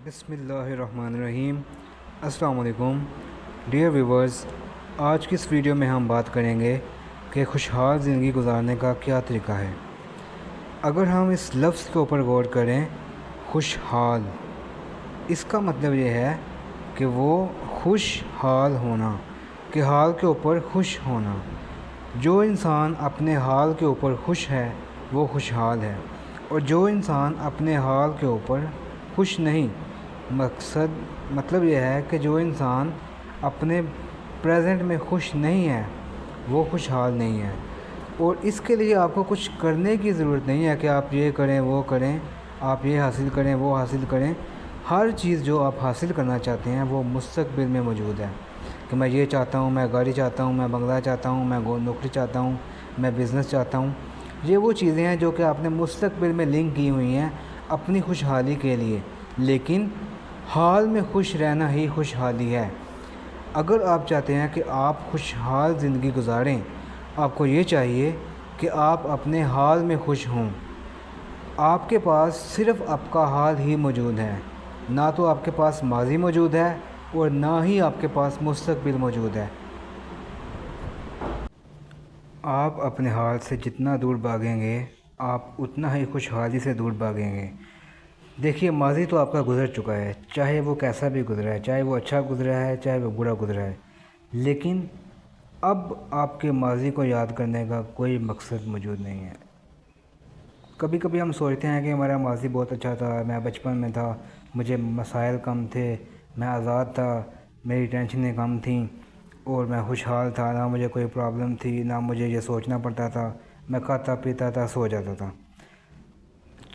بسم اللہ الرحمن الرحیم۔ السلام علیکم ڈیئر ویورز، آج کی اس ویڈیو میں ہم بات کریں گے کہ خوشحال زندگی گزارنے کا کیا طریقہ ہے۔ اگر ہم اس لفظ کے اوپر غور کریں، خوشحال، اس کا مطلب یہ ہے کہ وہ خوشحال ہونا، کہ حال کے اوپر خوش ہونا۔ جو انسان اپنے حال کے اوپر خوش ہے وہ خوشحال ہے، اور جو انسان اپنے حال کے اوپر خوش نہیں، مطلب یہ ہے کہ جو انسان اپنے پریزنٹ میں خوش نہیں ہے وہ خوشحال نہیں ہے۔ اور اس کے لیے آپ کو کچھ کرنے کی ضرورت نہیں ہے کہ آپ یہ کریں وہ کریں، آپ یہ حاصل کریں وہ حاصل کریں۔ ہر چیز جو آپ حاصل کرنا چاہتے ہیں وہ مستقبل میں موجود ہے، کہ میں یہ چاہتا ہوں، میں گاڑی چاہتا ہوں، میں بنگلہ چاہتا ہوں، میں نوکری چاہتا ہوں، میں بزنس چاہتا ہوں۔ یہ وہ چیزیں ہیں جو کہ آپ نے مستقبل میں لنک کی ہوئی ہیں اپنی خوشحالی کے لیے، لیکن حال میں خوش رہنا ہی خوشحالی ہے۔ اگر آپ چاہتے ہیں کہ آپ خوشحال زندگی گزاریں، آپ کو یہ چاہیے کہ آپ اپنے حال میں خوش ہوں۔ آپ کے پاس صرف آپ کا حال ہی موجود ہے، نہ تو آپ کے پاس ماضی موجود ہے اور نہ ہی آپ کے پاس مستقبل موجود ہے۔ آپ اپنے حال سے جتنا دور بھاگیں گے آپ اتنا ہی خوشحالی سے دور بھاگیں گے۔ دیکھیے، ماضی تو آپ کا گزر چکا ہے، چاہے وہ کیسا بھی گزرا ہے، چاہے وہ اچھا گزرا ہے چاہے وہ برا گزرا ہے، لیکن اب آپ کے ماضی کو یاد کرنے کا کوئی مقصد موجود نہیں ہے۔ کبھی کبھی ہم سوچتے ہیں کہ ہمارا ماضی بہت اچھا تھا، میں بچپن میں تھا، مجھے مسائل کم تھے، میں آزاد تھا، میری ٹینشنیں کم تھیں اور میں خوشحال تھا، نہ مجھے کوئی پرابلم تھی، نہ مجھے یہ سوچنا پڑتا تھا، میں کھاتا پیتا تھا، سو جاتا تھا۔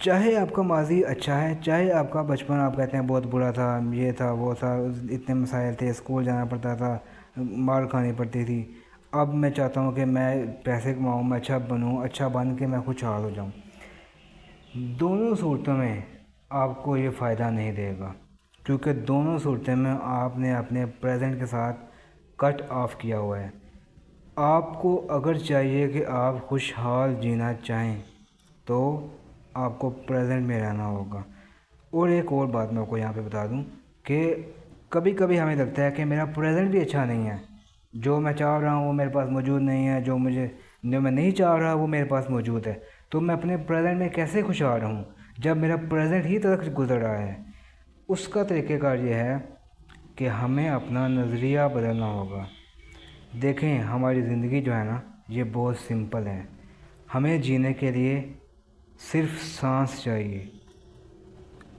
چاہے آپ کا ماضی اچھا ہے، چاہے آپ کا بچپن آپ کہتے ہیں بہت برا تھا، یہ تھا وہ تھا، اتنے مسائل تھے، اسکول جانا پڑتا تھا، مار کھانی پڑتی تھی، اب میں چاہتا ہوں کہ میں پیسے کماؤں، میں اچھا بنوں، اچھا بن کے میں خوشحال ہو جاؤں۔ دونوں صورتوں میں آپ کو یہ فائدہ نہیں دے گا، کیونکہ دونوں صورتوں میں آپ نے اپنے پریزنٹ کے ساتھ کٹ آف کیا ہوا ہے۔ آپ کو اگر چاہیے کہ آپ خوشحال جینا چاہیں تو آپ کو پریزنٹ میں رہنا ہوگا۔ اور ایک اور بات میں آپ کو یہاں پہ بتا دوں کہ کبھی کبھی ہمیں لگتا ہے کہ میرا پریزنٹ بھی اچھا نہیں ہے، جو میں چاہ رہا ہوں وہ میرے پاس موجود نہیں ہے، جو میں نہیں چاہ رہا وہ میرے پاس موجود ہے، تو میں اپنے پریزنٹ میں کیسے خوشحال رہوں جب میرا پریزنٹ ہی تک گزر رہا ہے۔ اس کا طریقہ کار یہ ہے کہ ہمیں اپنا نظریہ بدلنا ہوگا۔ دیکھیں، ہماری زندگی جو ہے نا، یہ بہت سمپل ہے۔ ہمیں جینے کے لیے صرف سانس چاہیے۔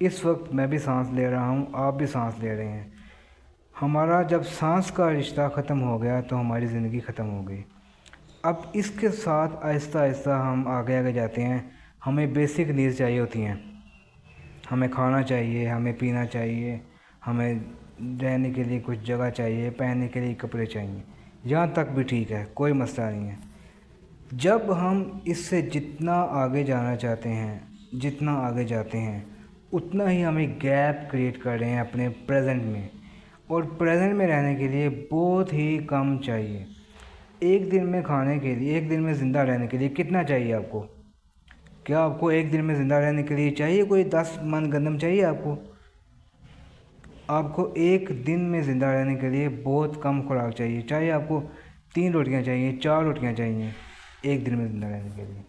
اس وقت میں بھی سانس لے رہا ہوں، آپ بھی سانس لے رہے ہیں۔ ہمارا جب سانس کا رشتہ ختم ہو گیا تو ہماری زندگی ختم ہو گئی۔ اب اس کے ساتھ آہستہ آہستہ ہم آگے آگے جاتے ہیں۔ ہمیں بیسک نیڈز چاہیے ہوتی ہیں، ہمیں کھانا چاہیے، ہمیں پینا چاہیے، ہمیں رہنے کے لیے کچھ جگہ چاہیے، پہننے کے لیے کپڑے چاہیے، یہاں تک بھی ٹھیک ہے، کوئی مسئلہ نہیں ہے۔ جب ہم اس سے جتنا آگے جانا چاہتے ہیں، جتنا آگے جاتے ہیں، اتنا ہی ہمیں گیپ کریٹ کر رہے ہیں اپنے پریزنٹ میں، اور پریزنٹ میں رہنے کے لیے بہت ہی کم چاہیے۔ ایک دن میں کھانے کے لیے، ایک دن میں زندہ رہنے کے لیے کتنا چاہیے آپ کو؟ کیا آپ کو ایک دن میں زندہ رہنے کے لیے چاہیے کوئی 10 من گندم چاہیے آپ کو؟ آپ کو ایک دن میں زندہ رہنے کے لیے بہت کم خوراک چاہیے، چاہے آپ کو 3 روٹیاں چاہیے، 4 روٹیاں چاہیے ایک دن میں زندہ رہنے کے لیے۔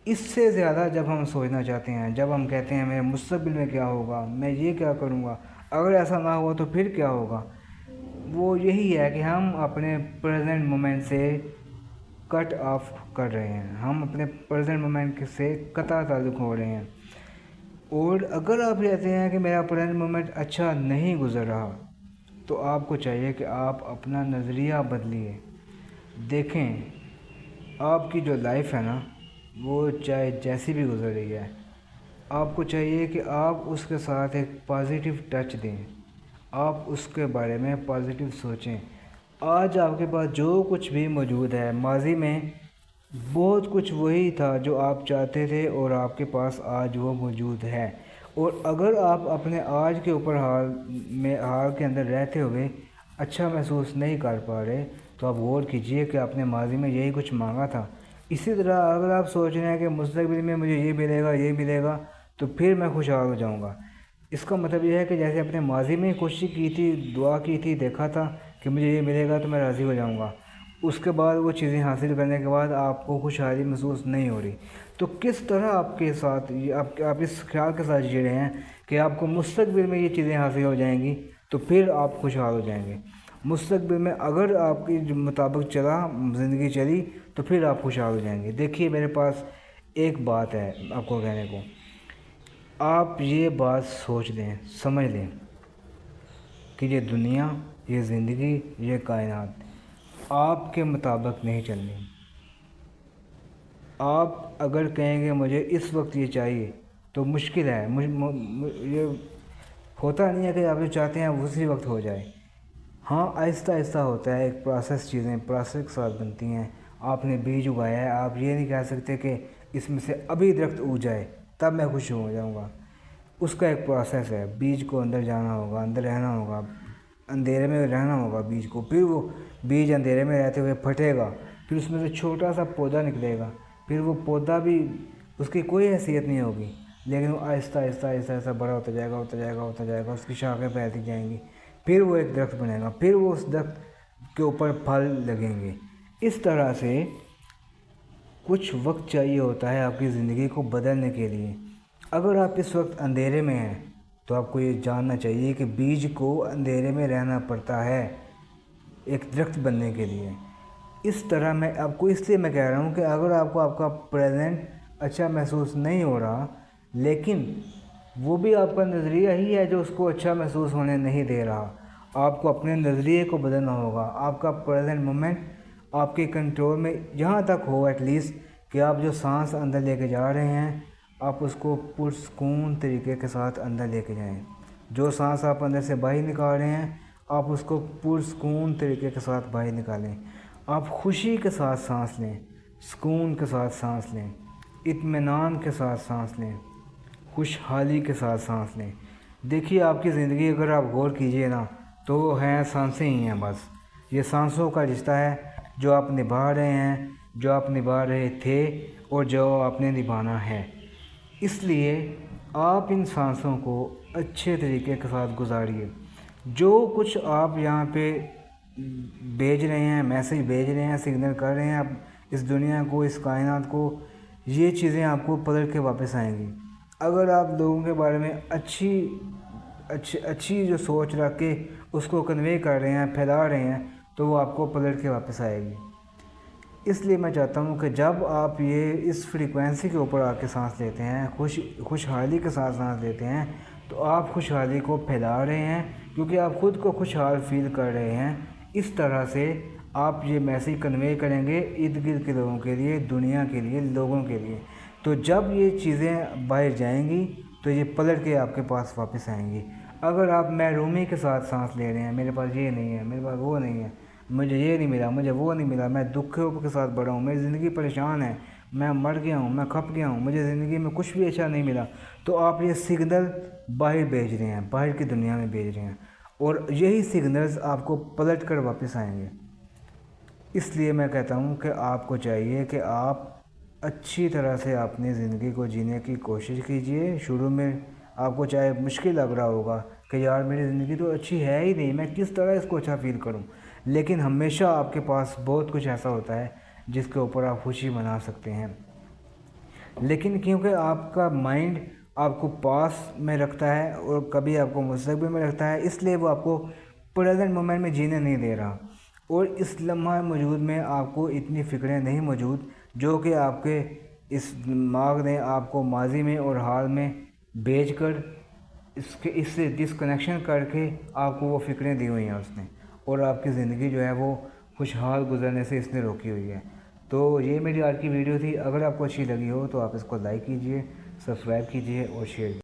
اس سے زیادہ جب ہم سوچنا چاہتے ہیں، جب ہم کہتے ہیں میرے مستقبل میں کیا ہوگا، میں یہ کیا کروں گا، اگر ایسا نہ ہوا تو پھر کیا ہوگا، وہ یہی ہے کہ ہم اپنے پریزنٹ مومنٹ سے کٹ آف کر رہے ہیں، ہم اپنے پریزنٹ مومنٹ سے قطع تعلق ہو رہے ہیں۔ اور اگر آپ کہتے ہیں کہ میرا پریزنٹ مومنٹ اچھا نہیں گزر رہا، تو آپ کو چاہیے کہ آپ اپنا نظریہ بدلیے۔ دیکھیں، آپ کی جو لائف ہے نا، وہ چاہے جیسی بھی گزر رہی ہے، آپ کو چاہیے کہ آپ اس کے ساتھ ایک پازیٹیو ٹچ دیں، آپ اس کے بارے میں پازیٹیو سوچیں۔ آج آپ کے پاس جو کچھ بھی موجود ہے، ماضی میں بہت کچھ وہی تھا جو آپ چاہتے تھے اور آپ کے پاس آج وہ موجود ہے۔ اور اگر آپ اپنے آج کے اوپر حال کے اندر رہتے ہوئے اچھا محسوس نہیں کر پا رہے، تو آپ غور کیجئے کہ آپ نے ماضی میں یہی کچھ مانگا تھا۔ اسی طرح اگر آپ سوچ رہے ہیں کہ مستقبل میں مجھے یہ ملے گا یہ ملے گا تو پھر میں خوشحال ہو جاؤں گا، اس کا مطلب یہ ہے کہ جیسے اپنے ماضی میں کوشش کی تھی، دعا کی تھی، دیکھا تھا کہ مجھے یہ ملے گا تو میں راضی ہو جاؤں گا، اس کے بعد وہ چیزیں حاصل کرنے کے بعد آپ کو خوشحالی محسوس نہیں ہو رہی، تو کس طرح آپ کے ساتھ آپ اس خیال کے ساتھ جی رہے ہیں کہ آپ کو مستقبل میں یہ چیزیں حاصل ہو جائیں گی تو پھر آپ خوشحال ہو جائیں گے؟ مستقبل میں اگر آپ کے مطابق چلا زندگی چلی تو پھر آپ خوشحال ہو جائیں گے۔ دیکھیے میرے پاس ایک بات ہے آپ کو کہنے کو، آپ یہ بات سوچ لیں، سمجھ لیں کہ یہ دنیا، یہ زندگی، یہ کائنات آپ کے مطابق نہیں چلنی۔ آپ اگر کہیں گے مجھے اس وقت یہ چاہیے تو مشکل ہے، یہ ہوتا نہیں ہے کہ آپ جو چاہتے ہیں اسی وقت ہو جائے۔ ہاں آہستہ آہستہ ہوتا ہے، ایک پروسیس، چیزیں پروسیس کے ساتھ بنتی ہیں۔ آپ نے بیج اگایا ہے، آپ یہ نہیں کہہ سکتے کہ اس میں سے ابھی درخت اگ جائے تب میں خوش ہو جاؤں گا۔ اس کا ایک پروسیس ہے، بیج کو اندر جانا ہوگا، اندر رہنا ہوگا، اندھیرے میں رہنا ہوگا بیج کو، پھر وہ بیج اندھیرے میں رہتے ہوئے پھٹے گا، پھر اس میں سے چھوٹا سا پودا نکلے گا، پھر وہ پودا بھی اس کی کوئی حیثیت نہیں ہوگی، لیکن وہ آہستہ آہستہ آہستہ آہستہ بڑا ہوتا جائے گا، ہوتا جائے گا، ہوتا جائے گا، اس کی شاخیں پھیلتی جائیں گی، پھر وہ ایک درخت بنے گا، پھر وہ اس درخت کے اوپر پھل لگیں گے۔ اس طرح سے کچھ وقت چاہیے ہوتا ہے آپ کی زندگی کو بدلنے کے لیے۔ اگر آپ اس وقت اندھیرے میں ہیں تو آپ کو یہ جاننا چاہیے کہ بیج کو اندھیرے میں رہنا پڑتا ہے ایک درخت بننے کے لیے۔ اس طرح میں آپ کو اس لیے میں کہہ رہا ہوں کہ اگر آپ کو آپ کا پریزنٹ اچھا محسوس نہیں ہو رہا، لیکن وہ بھی آپ کا نظریہ ہی ہے جو اس کو اچھا محسوس ہونے نہیں دے رہا، آپ کو اپنے نظریے کو بدلنا ہوگا۔ آپ کا پریزنٹ مومنٹ آپ کے کنٹرول میں جہاں تک ہو ایٹ لیسٹ، کہ آپ جو سانس اندر لے کے جا رہے ہیں آپ اس کو پرسکون طریقے کے ساتھ اندر لے کے جائیں۔ جو سانس آپ اندر سے باہر نکال رہے ہیں آپ اس کو پرسکون طریقے کے ساتھ باہر نکالیں۔ آپ خوشی کے ساتھ سانس لیں، سکون کے ساتھ سانس لیں، اطمینان کے ساتھ سانس لیں، خوشحالی کے ساتھ سانس لیں۔ دیکھیے آپ کی زندگی اگر آپ غور کیجئے نا تو وہ ہیں سانسیں ہی ہیں، بس یہ سانسوں کا رشتہ ہے جو آپ نبھا رہے ہیں، جو آپ نبھا رہے تھے اور جو آپ نے نبھانا ہے۔ اس لیے آپ ان سانسوں کو اچھے طریقے کے ساتھ گزاریے۔ جو کچھ آپ یہاں پہ بھیج رہے ہیں، میسیج بھیج رہے ہیں، سگنل کر رہے ہیں آپ اس دنیا کو، اس کائنات کو، یہ چیزیں آپ کو پلٹ کے واپس آئیں گی۔ اگر آپ لوگوں کے بارے میں اچھی جو سوچ رکھ کے اس کو کنوے کر رہے ہیں، پھیلا رہے ہیں، تو وہ آپ کو پلٹ کے واپس آئے گی۔ اس لیے میں چاہتا ہوں کہ جب آپ یہ اس فریکوینسی کے اوپر آ کے سانس لیتے ہیں، خوشحالی کے ساتھ سانس لیتے ہیں، تو آپ خوشحالی کو پھیلا رہے ہیں، کیونکہ آپ خود کو خوشحال فیل کر رہے ہیں۔ اس طرح سے آپ یہ میسیج کنوے کریں گے ارد گرد کے لوگوں کے لیے، دنیا کے لیے، لوگوں کے لیے، تو جب یہ چیزیں باہر جائیں گی تو یہ پلٹ کے آپ کے پاس واپس آئیں گی۔ اگر آپ محرومی کے ساتھ سانس لے رہے ہیں، میرے پاس یہ نہیں ہے، میرے پاس وہ نہیں ہے، مجھے یہ نہیں ملا، مجھے وہ نہیں ملا، میں دکھوں کے ساتھ بڑا ہوں، میری زندگی پریشان ہے، میں مر گیا ہوں، میں کھپ گیا ہوں، مجھے زندگی میں کچھ بھی اچھا نہیں ملا، تو آپ یہ سگنل باہر بھیج رہے ہیں، باہر کی دنیا میں بھیج رہے ہیں، اور یہی سگنلز آپ کو پلٹ کر واپس آئیں گے۔ اس لیے میں کہتا ہوں کہ آپ کو چاہیے کہ آپ اچھی طرح سے اپنی زندگی کو جینے کی کوشش کیجئے۔ شروع میں آپ کو چاہے مشکل لگ رہا ہوگا کہ یار میری زندگی تو اچھی ہے ہی نہیں، میں کس طرح اس کو اچھا فیل کروں، لیکن ہمیشہ آپ کے پاس بہت کچھ ایسا ہوتا ہے جس کے اوپر آپ خوشی منا سکتے ہیں۔ لیکن کیونکہ آپ کا مائنڈ آپ کو پاس میں رکھتا ہے اور کبھی آپ کو مستقبل میں رکھتا ہے، اس لیے وہ آپ کو پریزنٹ مومنٹ میں جینے نہیں دے رہا، اور اس لمحہ موجود میں آپ کو اتنی فکریں نہیں موجود جو کہ آپ کے اس دماغ نے آپ کو ماضی میں اور حال میں بھیج کر اس سے ڈسکنیکشن کر کے آپ کو وہ فکریں دی ہوئی ہیں اس نے، اور آپ کی زندگی جو ہے وہ خوشحال گزرنے سے اس نے روکی ہوئی ہے۔ تو یہ میری آج کی ویڈیو تھی، اگر آپ کو اچھی لگی ہو تو آپ اس کو لائک کیجئے، سبسکرائب کیجئے اور شیئر کیجئے۔